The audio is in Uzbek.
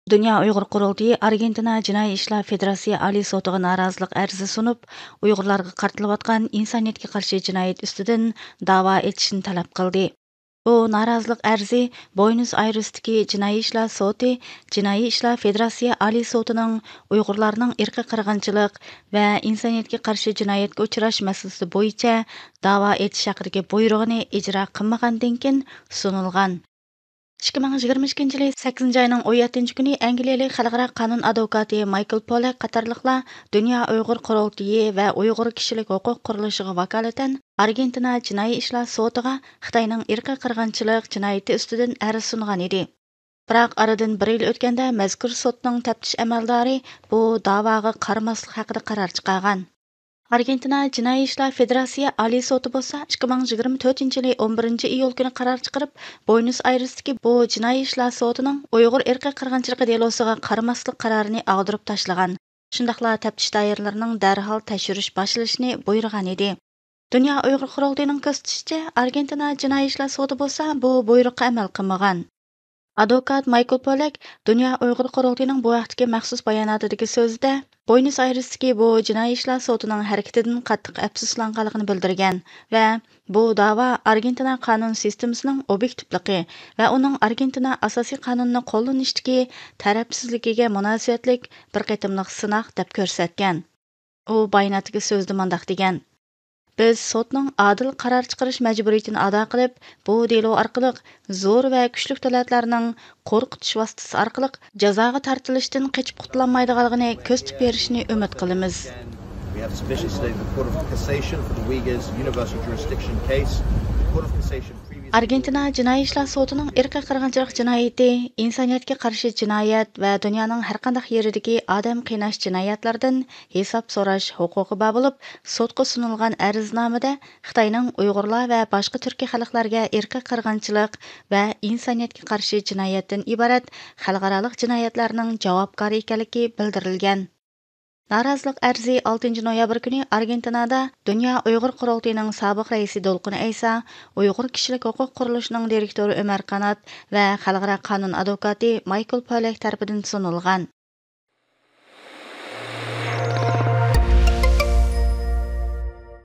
Dünya Uyghur Qurultayı Argentina Jinoiy ishlar Federatsiya Oliy sotiga norozilik arzi sunib, Uyg'urlarga qaratilayotgan insoniyatga qarshi jinoyat ustidan da'vo etishni talab qildi. Bu norozilik arzi Buenos Airesdagi Jinoiy ishlar soti, Jinoiy ishlar Federatsiya Oliy sotining Uyg'urlarning irqiy qirg'inchilik va insoniyatga qarshi jinoyatga uchrash masalasi bo'yicha da'vo etish haqidagi buyrug'ini ijro qilmagandan keyin sunilgan. 2022 yılı 8 ayının 17 günü Angliyalik xalqaro qonun advokati Michael Pollack qatarlıqlar Dünya Uyghur Qurultayı və Uyghur Kişilik Hüquq Quruluşuğa vakalatan Argentina Jinoiy ishlar sotiga Xitoyning irqiy qirg'inchilik jinoyati ustidan arz sungan edi. Biroq aradan 1 yil o'tganda mazkur sotning taftish amaldori bu da'voga qaramaslik haqida qaror chiqargan. Argentina Jinoiy ishlar Federatsiya Oliy soti bo'lsa 2024 yılı 11 iyul kuni qaror chiqarib, Buenos Airesdagi bu Jinoiy ishlar sotining Uyg'ur irqiy qirg'inchiligi delosiga qaramaslik qarorini ag'dirib tashlagan. Shundaqla taftish doiralarining darhol tekshirish boshlashini buyurgan edi. Dünya Uyghur Qurultayıning ko'rsatishicha, Argentina Jinoiy ishlar soti bo'lsa bu buyruqqa amal qilmagan. Advokat Michael Pollack Dünya Uyghur Qurultayıning bu vaqtdagi maxsus bayonotidagi so'zida Buenos Airesdagi bu jinoiy ishlar sotining harakatidan qattiq afsuslanganligini bildirgan va bu da'vo Argentina qonun sistemasining obyektivligi va uning Argentina asosiy qonunini qo'llanishdagi tarafsizligiga munosabatlik bir qatimliq sinoq deb ko'rsatgan. U bayonotdagi so'zda mundaq degan: Biz sotning adil qaror chiqarish majburiyatini ado qilib, bu delo orqali zo'r va kuchli davlatlarning qo'rqitish vositasi orqali jazoga tortilishdan qochib qutulolmaydiganligini ko'rsatib berishni umid qilamiz. We have sufficient today the Court of Cassation for the Uyghurs Universal Jurisdiction case. The Court of Cassation previously... Argentina Jinoiy ishlar sotining irqiy qirg'inchilik jinoyati, insoniyatga qarshi jinoyat va dunyoning har qanday yeridagi odam qiynash jinoyatlaridan hisob so'rash huquqi bor bo'lib, sotga sunilgan arznamada Xitoyning Uyg'urlar va boshqa turkiy xalqlarga irqiy qirg'inchilik va insoniyatga qarshi jinoyatdan iborat xalqaro jinoyatlarning javobgar ekanligi bildirilgan. Norozilik arzi 6 noyabr kuni Argentinada Dünya Uyghur Qurultayıning sobiq raisi Dolqun Aysa, Uyg'ur Kishilik Huquq Qurilishinin direktori Ömer Qanat va xalqaro qonun advokati Michael Pollack tarafidan sunilgan.